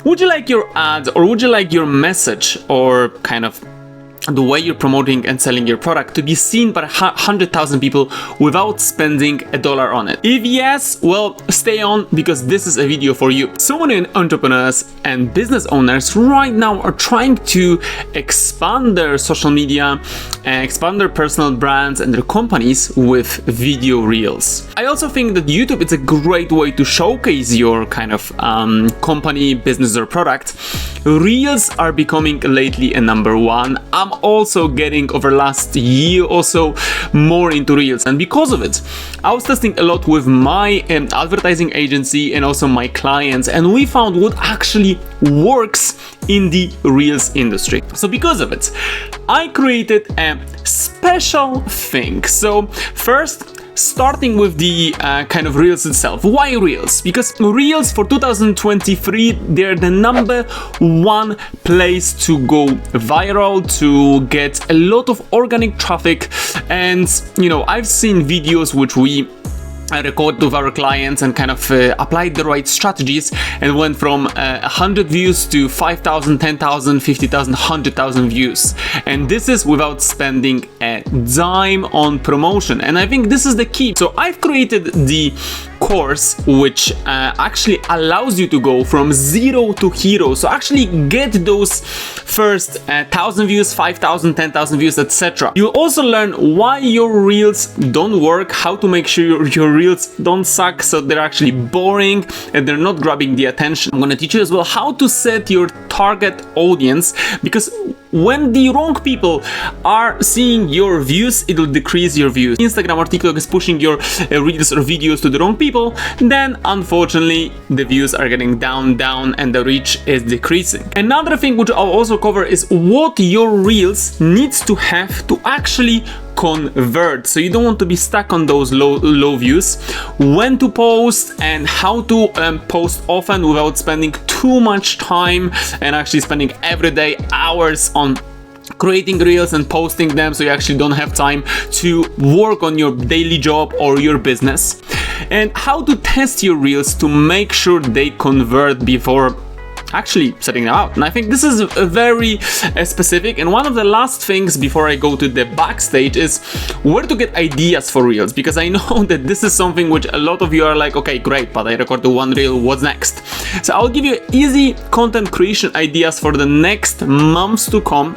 would you like your ads, or would you like your message, or kind of the way you're promoting and selling your product to be seen by 100,000 people without spending $1 on it? If yes, well, stay on, because this is a video for you. So many entrepreneurs and business owners right now are trying to expand their social media and expand their personal brands and their companies with video reels. I also think that YouTube is a great way to showcase your kind of company, business, or product. Reels are becoming lately a number one. I'm also getting, over last year or so, more into reels, and because of it I was testing a lot with my advertising agency and also my clients, and we found what actually works in the reels industry. So because of it, I created a special thing. So first, starting with the kind of reels itself. Why reels? Because reels for 2023, they're the number one place to go viral, to get a lot of organic traffic. And you know, I've seen videos which we record with our clients and kind of applied the right strategies and went from 100 views to 5,000, 10,000, 50,000, 100,000 views. And this is without spending a dime on promotion. And I think this is the key. So I've created the course which actually allows you to go from zero to hero. So actually get those first 1,000 views, 5,000, 10,000 views, etc. You'll also learn why your reels don't work, how to make sure your reels don't suck, so they're actually boring and they're not grabbing the attention. I'm gonna teach you as well how to set your target audience, because when the wrong people are seeing your views, it will decrease your views. Instagram or TikTok is pushing your reels or videos to the wrong people, then unfortunately the views are getting down and the reach is decreasing. Another thing which I'll also cover is what your reels needs to have to actually convert, so you don't want to be stuck on those low views, when to post and how to post often without spending too much time and actually spending everyday hours on creating reels and posting them, so you actually don't have time to work on your daily job or your business, and how to test your reels to make sure they convert before actually setting them out. And I think this is a very specific. And one of the last things before I go to the backstage is where to get ideas for reels, because I know that this is something which a lot of you are like, okay, great, but I recorded one reel, what's next? So I'll give you easy content creation ideas for the next months to come.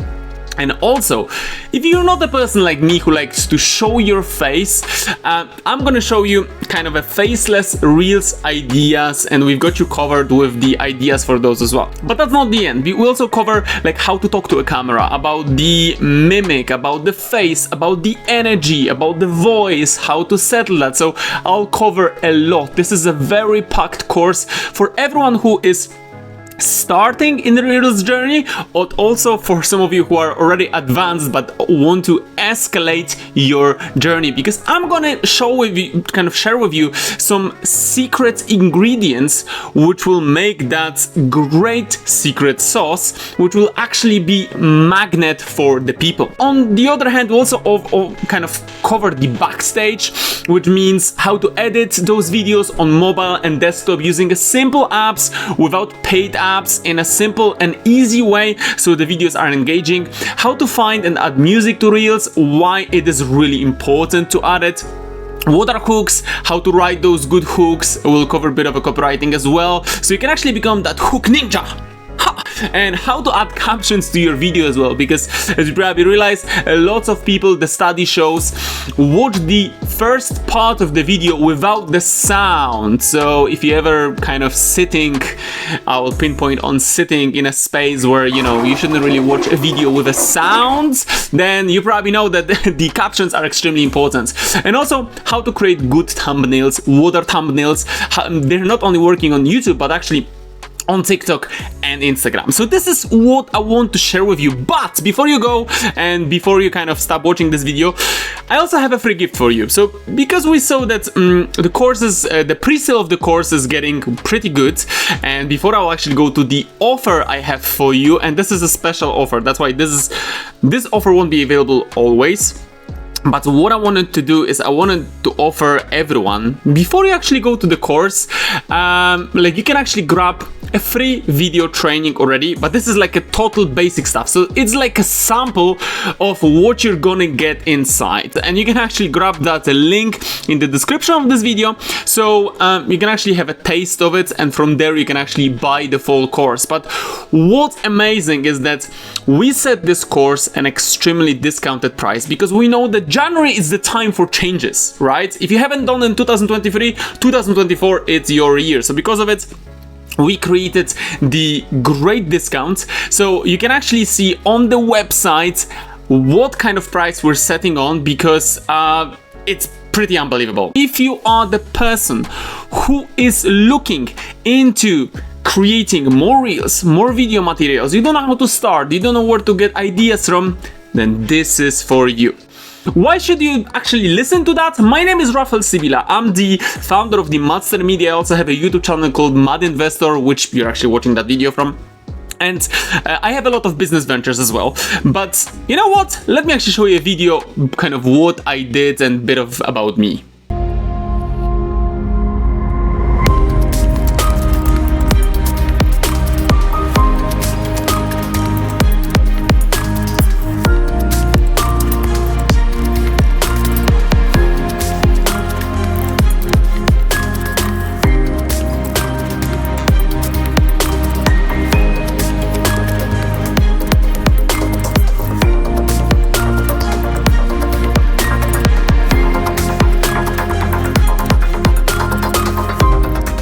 And also, if you're not a person like me who likes to show your face, I'm gonna show you kind of a faceless reels ideas, and we've got you covered with the ideas for those as well. But that's not the end. We also cover like how to talk to a camera, about the mimic, about the face, about the energy, about the voice, how to settle that. So I'll cover a lot. This is a very packed course for everyone who is starting in the reels journey, or also for some of you who are already advanced but want to escalate your journey, because I'm gonna share with you some secret ingredients which will make that great secret sauce, which will actually be magnet for the people. On the other hand, we also kind of cover the backstage, which means how to edit those videos on mobile and desktop using a simple apps without paid apps, in a simple and easy way, so the videos are engaging, how to find and add music to reels, why it is really important to add it, what are hooks, how to write those good hooks. We'll cover a bit of a copywriting as well, so you can actually become that hook ninja. And how to add captions to your video as well, because as you probably realize, lots of people, the study shows, watch the first part of the video without the sound. So if you ever kind of sitting, I will pinpoint on sitting in a space where, you know, you shouldn't really watch a video with a sound, then you probably know that the captions are extremely important. And also how to create good thumbnails. What are thumbnails? They're not only working on YouTube, but actually on TikTok and Instagram. So this is what I want to share with you. But before you go and before you kind of stop watching this video, I also have a free gift for you. So because we saw that the courses, the pre-sale of the course is getting pretty good, and before I'll actually go to the offer I have for you, and this is a special offer. That's why this offer won't be available always. But what I wanted to do is I wanted to offer everyone, before you actually go to the course, like you can actually grab a free video training already, but this is like a total basic stuff. So it's like a sample of what you're gonna get inside. And you can actually grab that link in the description of this video. So you can actually have a taste of it, and from there you can actually buy the full course. But what's amazing is that we set this course an extremely discounted price because we know that January is the time for changes, right? If you haven't done it in 2023, 2024, it's your year. So because of it, we created the great discount. So you can actually see on the website what kind of price we're setting on, because it's pretty unbelievable. If you are the person who is looking into creating more reels, more video materials, you don't know how to start, you don't know where to get ideas from, then this is for you. Why should you actually listen to that? My name is Rafael Sibila. I'm the founder of the Master Media. I also have a YouTube channel called Mad Investor, which you're actually watching that video from. And I have a lot of business ventures as well. But you know what? Let me actually show you a video, kind of what I did and a bit of about me.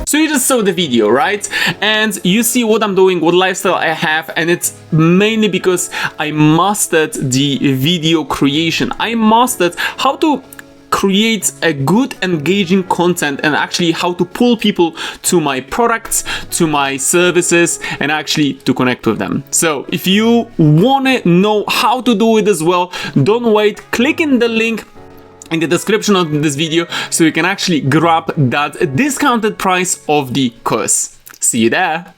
So you just saw the video, right? And you see what I'm doing, what lifestyle I have, and it's mainly because I mastered the video creation. I mastered how to create a good engaging content and actually how to pull people to my products, to my services, and actually to connect with them. So if you want to know how to do it as well, don't wait, click in the link in the description of this video so you can actually grab that discounted price of the course. See you there.